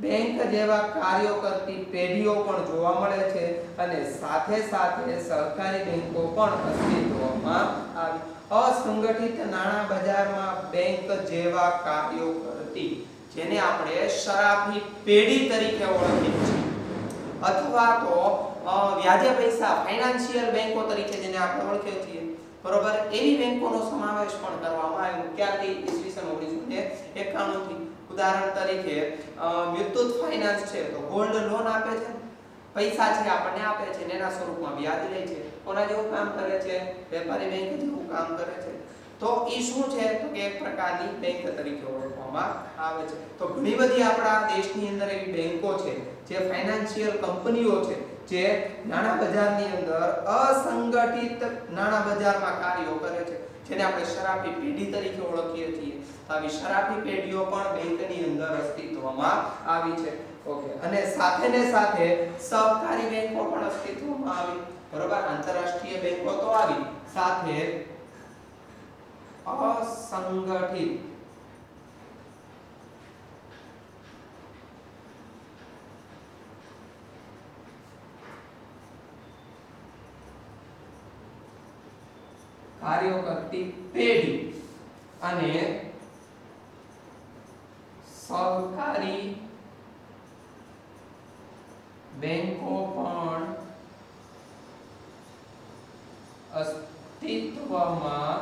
બેંક જેવા કાર્યો કરતી પેઢીઓ પણ જોવા મળે છે અને સાથે સાથે સહકારી બેંકો પણ અસ્તિત્વમાં આવી. અસંગઠિત નાણાં બજારમાં બેંક જેવા કાર્યો કરતી, જેને આપણે શરાફી પેઢી તરીકે ઓળખીએ છીએ, અથવા તો વ્યાજે પૈસા ફાઇનાન્શિયલ બેંકો તરીકે જેને આપણે ઓળખીએ છીએ, બરોબર? એવી બેંકોનો સમાવેશ પણ કરવામાં આવ્યો. ક્યાંથી? ઈસવીસન 1991 થી. ઉદાહરણ તરીકે મુથુટ ફાઇનાન્સ છે તો ગોલ્ડ લોન આપે છે, પૈસા છે આપણને આપે છે, એના સ્વરૂપમાં વ્યાજ લે છે. કોના જેવું કામ કરે છે? વેપારી બેંક જેવું કામ કરે છે. તો એ શું છે? તો કે એક પ્રકારની બેંક તરીકે ઓળખવામાં આવે છે. તો ઘણી બધી આપણા દેશની અંદર એવી બેંકો છે જે ફાઇનાન્શિયલ કંપનીઓ છે જે નાણાં બજારની અંદર અસંગઠિત નાણાં બજારમાં કાર્યો કરે છે, જેને આપણે શરાફી પેઢી તરીકે ઓળખીએ છીએ. આવી શરાફી પેઢીઓ પણ બેંકની અંદર અસ્તિત્વમાં આવી છે. ઓકે. અને સાથે ને સાથે સહકારી બેંકો પણ અસ્તિત્વમાં આવી, બરોબર? આંતરરાષ્ટ્રીય બેંકો તો આવી, સાથે અસંગઠિત કાર્યો કરતી પેઢી અને સહકારી બેંકો પણ અસ્તિત્વમાં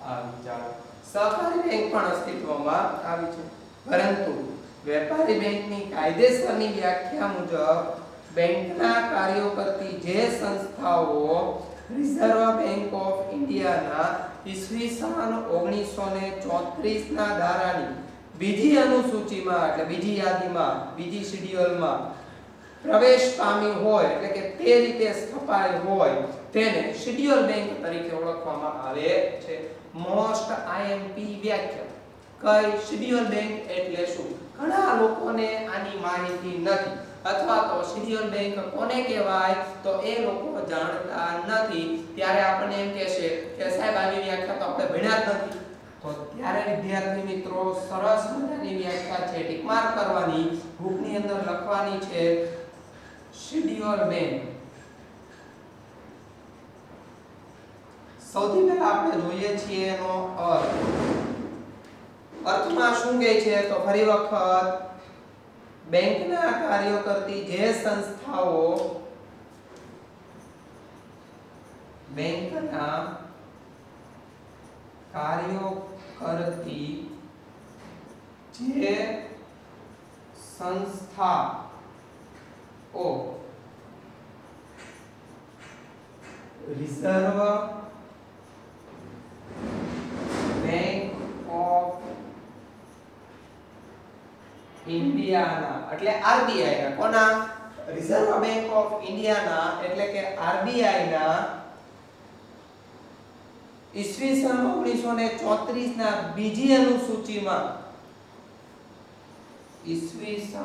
આવી જાય. સહકારી બેંક પણ અસ્તિત્વમાં આવી છે, પરંતુ વેપારી બેંકની કાયદેસરની વ્યાખ્યા મુજબ બેંકના કાર્યો કરતી જે સંસ્થાઓ રિઝર્વ બેંક ઓફ ઇન્ડિયાના ઈસવીસન 1934 ના ધારાની બીજી અનુસૂચિમાં, એટલે બીજી યાદીમાં, બીજી શેડ્યુલમાં પ્રવેશ પામી હોય, એટલે કે તે રીતે સ્થપાઈ હોય, તેને શેડ્યુલ બેંક તરીકે ઓળખવામાં આવે છે. મોસ્ટ આઈએમપી વ્યાખ્યા. કઈ? શેડ્યુલ બેંક એટલે શું? ઘણા લોકોને આની માહિતી નથી, અથવા તો શેડ્યુલ બેંક કોને કહેવાય તો એ લોકો જાણતા નથી. ત્યારે આપણને એમ કહેશે કે સાહેબ આવી વ્યાખ્યા તો આપણે ભણ્યા જ નથી. તો ત્યારે વિદ્યાર્થી મિત્રો સરસ મજાની વ્યાખ્યા છે, ટિક માર્ક કરવાની, બુકની અંદર લખવાની છે. Schedule bank. સૌથી પહેલા આપણે જોઈએ છીએ એનો અર્થ. અર્થમાં શું કહે છે તો ફરી વખત બેંકના કાર્યો કરતી જે સંસ્થાઓ બેંકના કાર્યો કરતી જે સંસ્થાઓ રિઝર્વ ઇન્ડિયાના એટલે આરબીઆઈ ના કોના રિઝર્વ બેંક ઓફ ઇન્ડિયાના એટલે કે આરબીઆઈ ના ઈસવીસન 1934 ના બીજી અનુસૂચિમાં ઈસવીસન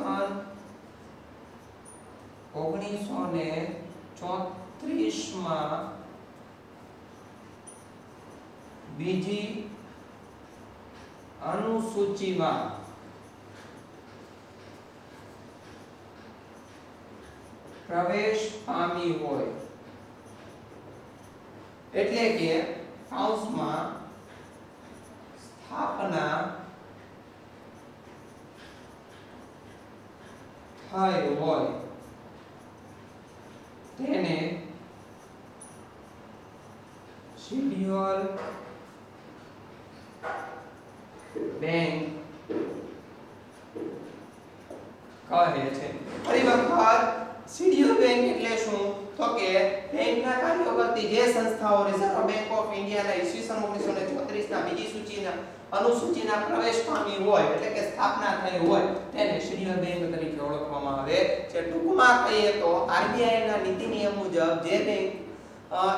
1934 માં બીજી અનુસૂચિમાં પ્રવેશ પામી હોય એટલે કે કૌંસમાં સ્થાપના થઈ હોય તેને શિડ્યુઅલ બેંક કહે છે. ફરી વખત શિડ્યુઅલ બેંક એટલે શું તો કે બેંકના કાર્યો કરતી જે સંસ્થાઓ રિઝર્વ બેંક ઓફ ઇન્ડિયાના ઈસવીસન 1934 ના બીજી સૂચિના અનુસૂચિના પ્રવેશ પામી હોય એટલે કે સ્થાપના થઈ હોય તેને શિડ્યુઅલ બેંક તરીકે ઓળખવામાં આવે છે. ટૂંકમાં કહીએ તો આરબીઆઈ ના નીતિ નિયમ મુજબ જે બેંક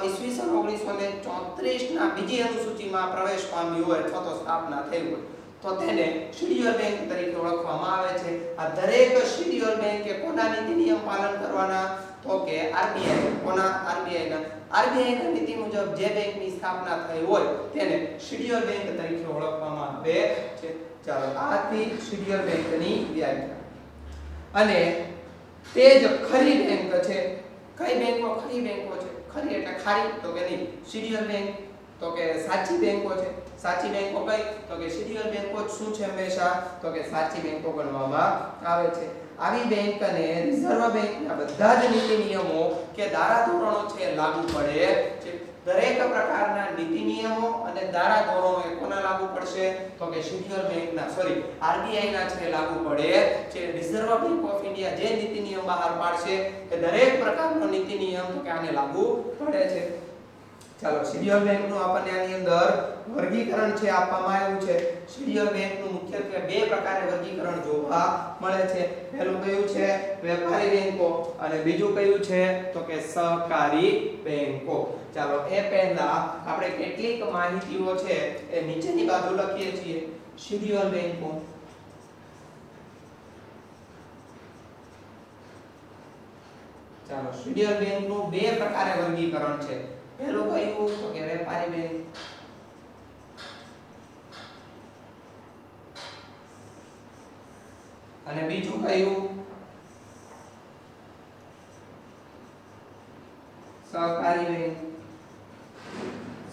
ઈસવીસન 1934 ના બીજી અનુસૂચિમાં પ્રવેશ પામી હોય અથવા તો સ્થાપના થઈ હોય તો તેને શિડ્યુઅલ બેંક તરીકે ઓળખવામાં આવે છે. આ દરેક શિડ્યુઅલ બેંકે કોના નીતિ નિયમ પાલન કરવાના તો કે આરબીઆઈ કોના આરબીઆઈ ના નીતિ મુજબ જે બેંકની સ્થાપના થઈ હોય તેને શિડ્યુઅલ બેંક તરીકે ઓળખવામાં આવે છે. ચાલો આથી શિડ્યુઅલ બેંકની વ્યાખ્યા અને તે જ ખરી બેંક છે. કઈ બેંકો ખરી બેંકો છે? ખરી એટલે ખારી તો કે નહીં. શિડ્યુઅલ બેંક તો કે સાચી બેંકો છે. સાચી બેંકો કઈ તો કે શિડ્યુઅલ બેંકો જ શું છે હંમેશા તો કે સાચી બેંકો ગણવામાં આવે છે. આવી બેંકને રિઝર્વ બેંકના બધા જ નીતિ નિયમો કે ધારાધોરણો છે લાગુ પડે છે. દરેક પ્રકારના નીતિ નિયમો અને ધારાધોરણો એ કોના લાગુ પડશે તો કે શિડ્યુઅલ બેંકના આરબીઆઈ ના છે લાગુ પડે છે. રિઝર્વ બેંક ઓફ ઇન્ડિયા જે નીતિ નિયમ બહાર પાડશે એ દરેક પ્રકારનો નીતિ નિયમ તો કે આને લાગુ પડે છે. ચાલો શિડ્યુઅલ બેંક નું આપણને આની અંદર વર્ગીકરણ છે આપવામાં આવ્યું છે. શિડ્યુઅલ બેંક નું મુખ્યત્વે બે પ્રકારે વર્ગીકરણ જોવા મળે છે. પહેલું કયું છે વેપારી બેંકો અને બીજું કયું છે તો કે સહકારી બેંકો. ચાલો એ પહેલા આપણે કેટલીક માહિતીઓ છે એ નીચેની બાજુ લખીએ છીએ. શિડ્યુઅલ બેંકો ચાલો શિડ્યુઅલ બેંક નું બે પ્રકારે વર્ગીકરણ છે. પહેલું કયું તો કે વેપારી બેંક અને બીજું કયું સહકારી બેંક.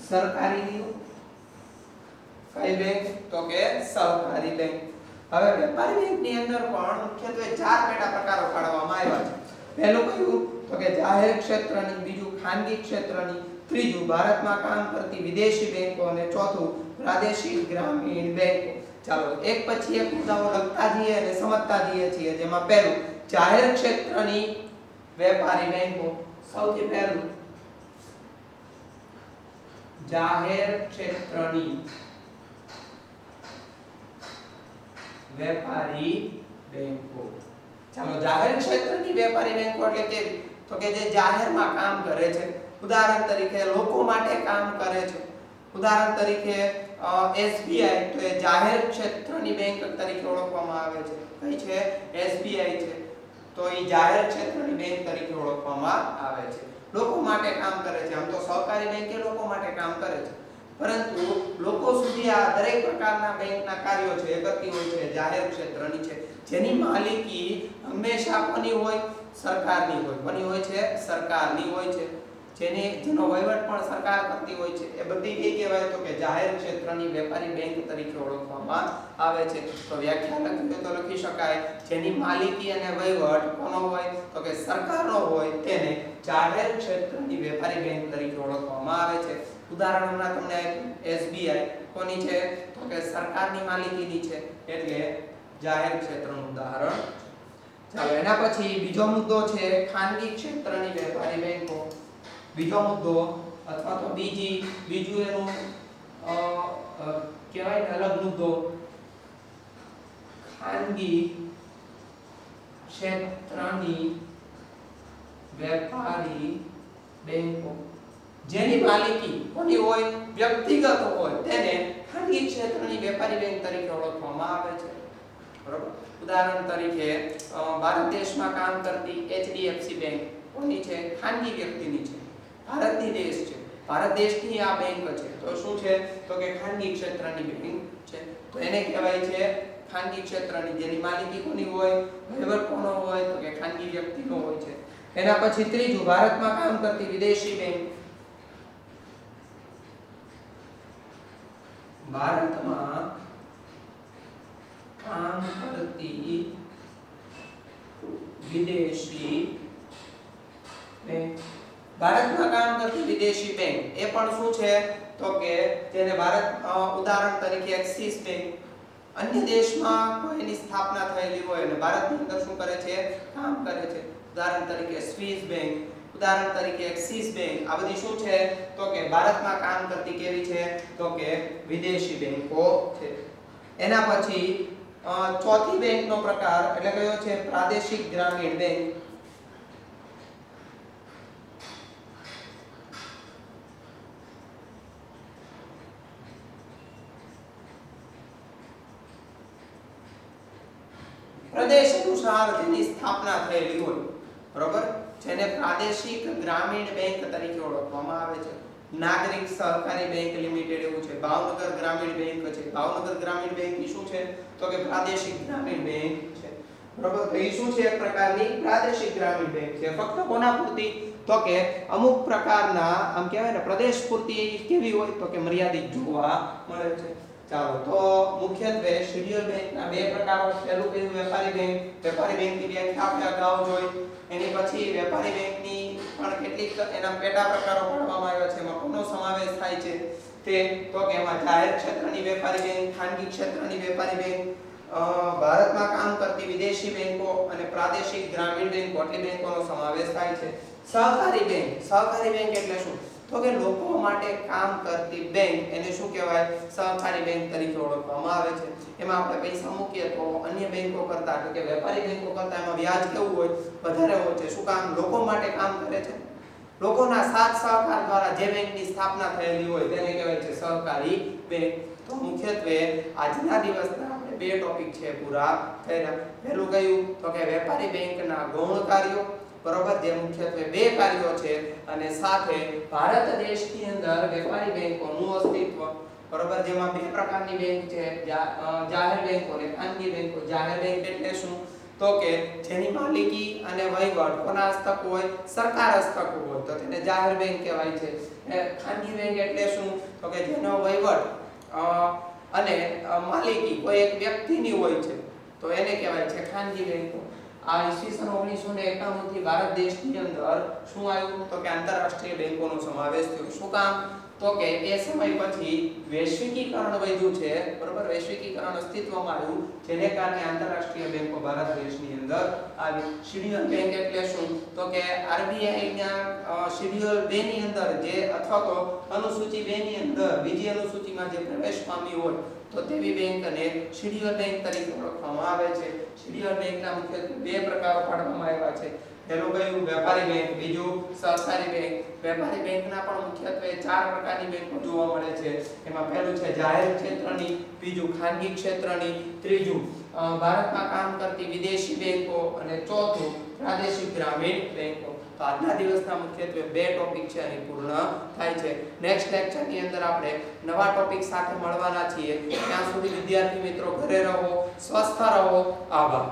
સરકારી કઈ બેંક તો કે સહકારી બેંક. હવે વેપારી બેંક ની અંદર પણ મુખ્યત્વે ચાર પેટા પ્રકારો પાડવામાં આવ્યા છે. પહેલું કયું તો કે જાહેર ક્ષેત્રની, બીજું ખાનગી ક્ષેત્રની, ત્રીજું ભારતમાં કામ કરતી વિદેશી બેંકો અને ચોથું પ્રાદેશિક ગ્રામીણ બેંકો. ચાલો એક પછી એક મુદ્દાઓ લખતા જઈએ અને સમજતા જઈએ છીએ. જેમાં પહેલું જાહેર ક્ષેત્રની વેપારી બેંકો. સૌથી પહેલું જાહેર ક્ષેત્રની વેપારી બેંકો. ચાલો જાહેર ક્ષેત્રની વેપારી બેંકો એટલે કે તો કે જે જાહેરમાં કામ કરે છે. ઉદાહરણ તરીકે લોકો માટે કામ કરે છે. ઉદાહરણ તરીકે એસબીઆઈ તો એ જાહેર ક્ષેત્રની બેંક તરીકે ઓળખવામાં આવે છે. કઈ છે? એસબીઆઈ છે. તો એ જાહેર ક્ષેત્રની બેંક તરીકે ઓળખવામાં આવે છે. લોકો માટે કામ કરે છે. આમ તો સહકારી બેંક એ લોકો માટે કામ કરે છે, પરંતુ લોકો સુધી આ દરેક પ્રકારના બેંકના કાર્યો છે એ કરતી હોય છે જાહેર ક્ષેત્રની છે. જેની માલિકી હંમેશા કોની હોય? સરકારની હોય. કોની હોય છે? સરકારની હોય છે. જેનો વહીવટ પણ સરકાર કરતી હોય છે. એ બધી કઈ કહેવાય તો કે જાહેર ક્ષેત્રની વેપારી બેંક તરીકે ઓળખવામાં આવે છે. તો વ્યાખ્યા લખીએ તો લખી શકાય જેની માલિકી અને વહીવટ કોનો હોય તો કે સરકારનો હોય તેને જાહેર ક્ષેત્રની વેપારી બેંક તરીકે ઓળખવામાં આવે છે. ઉદાહરણ હમણાં તમને એસબીઆઈ કોની છે તો કે સરકારની માલિકીની છે એટલે જાહેર ક્ષેત્રનું ઉદાહરણ. ચાલો એના પછી બીજો મુદ્દો છે ખાનગી ક્ષેત્રની વેપારી બેંકો. બીજો મુદ્દો અથવા તો બીજું એનું કહેવાય ને અલગ મુદ્દો ખાનગી ક્ષેત્રની વેપારી બેંકો જેની માલિકી કોની હોય વ્યક્તિગત હોય તેને ખાનગી ક્ષેત્રની વેપારી બેંક તરીકે ઓળખવામાં આવે છે બરોબર ઉદાહરણ તરીકે ભારત દેશમાં કામ કરતી એચડીએફસી બેંક કોની છે ખાનગી વ્યક્તિની છે ભારતની દેશ છે ભારત દેશની આ બેંક છે તો શું છે તો કે ખાનગી ક્ષેત્રની બેંક છે તો એને કહેવાય છે ખાનગી ક્ષેત્રની જેની માલિકી કોની હોય વહીવટ કોનો હોય તો કે ખાનગી વ્યક્તિનો હોય છે એના પછી ત્રીજું ભારતમાં કામ કરતી વિદેશી બેંક ભારતમાં કામ કરતી વિદેશી બેંક ભારતમાં કામ કરતી વિદેશી બેંક એ પણ શું છે તો કે જેને ભારત ઉદાહરણ તરીકે એક્સિસ બેંક અન્ય દેશમાં કોઈની સ્થાપના થયેલી હોય અને ભારતની અંદર શું કરે છે કામ કરે છે ઉદાહરણ તરીકે સ્વિસ બેંક ઉદાહરણ તરીકે એક્સિસ બેંક આ બધી શું છે તો કે ભારતમાં કામ કરતી કેવી છે તો કે વિદેશી બેંકો છે એના પછી ચોથી બેંકનો પ્રકાર એટલે કયો છે પ્રાદેશિક ગ્રામીણ બેંક પ્રદેશ અનુસાર જેની સ્થાપના થયેલી હોય બરોબર જેને પ્રાદેશિક ગ્રામીણ બેંક તરીકે ઓળખવામાં આવે છે નાગરિક સહકારી બેંક લિમિટેડ એવું છે ભાવનગર ગ્રામીણ બેંક છે ભાવનગર ગ્રામીણ બેંક ની શું છે તો કે પ્રાદેશિક ગ્રામીણ બેંક છે બરોબર તો એ શું છે એક પ્રકારની પ્રાદેશિક ગ્રામીણ બેંક છે ફક્ત કોના પૂરતી તો કે અમુક પ્રકારના આમ કહેવાય ને પ્રદેશ પૂરતી કેવી હોય તો કે મર્યાદિત જોવા મળે છે ચાલો તો મુખ્યત્વે શેડ્યુલ બેંકના બે પ્રકારો પહેલું કયું વેપારી બેંકની વ્યાખ્યા આપણે અગાઉ જોઈ એની પછી વેપારી બેંકની પણ કેટલીક એના પેટા પ્રકારો પાડવામાં આવ્યા છે એમાં કોનો સમાવેશ થાય છે તે તો કે એમાં જાહેર ક્ષેત્રની વેપારી બેંક ખાનગી ક્ષેત્રની વેપારી બેંક ભારતમાં કામ કરતી વિદેશી બેંકો અને પ્રાદેશિક ગ્રામીણ બેંક મોટી બેંકોનો સમાવેશ થાય છે સહકારી બેંક એટલે શું તો કે લોકો માટે કામ કરતી બેંક એને શું કહેવાય સહકારી બેંક તરીકે ઓળખવામાં આવે છે એમાં આપણે પૈસા મૂકીએ તો અન્ય બેંકો કરતા એટલે કે વેપારી બેંકો કરતા એમાં વ્યાજ કેવું હોય વધારે હોય છે શું કામ લોકો માટે કામ કરે છે લોકોના સાથ સહકાર દ્વારા જે બેંકની સ્થાપના થયેલી હોય તેને કહેવાય છે સહકારી બેંક તો મુખ્યત્વે આજના દિવસના આપણે બે ટોપિક છે પૂરા થયા પહેલું કયું તો કે વેપારી બેંકના ગૌણ કાર્યો બરોબર જે મુખ્યત્વે બે કાર્યો છે અને સાથે ભારત દેશની અંદર વેપારી બેંકોનું અસ્તિત્વ બરોબર જેમાં બે પ્રકારની બેંક છે જાહેર બેંકો અને ખાનગી બેંકો જાહેર બેંક એટલે શું તો કે જેની માલિકી અને વહીવટ કોના હસ્તક હોય સરકાર હસ્તક હોય તો તેને જાહેર બેંક કહેવાય છે ખાનગી બેંક એટલે શું તો કે જેનો વહીવટ અને માલિકી કોઈ એક વ્યક્તિની હોય છે તો એને કહેવાય છે ખાનગી બેંકો આ ઈસવીસન 1991 થી ભારત દેશની અંદર શું આવ્યું તો કે આંતરરાષ્ટ્રીય બેંકોનો સમાવેશ થયો શું કામ તો કે એ સમય પછી વૈશ્વિકીકરણ વધ્યું છે બરોબર વૈશ્વિકીકરણ અસ્તિત્વમાં આવ્યું જેને કારણે આંતરરાષ્ટ્રીય બેંકો ભારત દેશની અંદર આવી શેડ્યુલ બેંક એટલે શું તો કે આરબીઆઈ ના શેડ્યુલ 2 ની અંદર જે અથવા તો અનુસૂચિ 2 ની અંદર બીજી અનુસૂચિમાં જે પ્રવેશ પામી હોય તો તેવી બેંકને શેડ્યુલ બેંક તરીકે ઓળખવામાં આવે છે શેડ્યુલ બેંકના મુખ્યત્વે બે પ્રકારો પાડવામાં આવ્યા છે પહેલું કયું વેપારી બેંક બીજું સહકારી બેંક વેપારી બેંકના પણ મુખ્યત્વે ચાર પ્રકારની બેંકો જોવા મળે છે એમાં પહેલું છે જાહેર ક્ષેત્રની બીજું ખાનગી ક્ષેત્રની ત્રીજું ભારતમાં કામ કરતી વિદેશી બેંકો અને ચોથું પ્રાદેશિક ગ્રામીણ બેંકો તો આજના દિવસના મુખ્યત્વે બે ટોપિક છે અહીં પૂર્ણ થાય છે નેક્સ્ટ લેક્ચરની અંદર આપણે નવા ટોપિક સાથે મળવાના છીએ ત્યાં સુધી વિદ્યાર્થી મિત્રો ઘરે રહો સ્વસ્થ રહો આભાર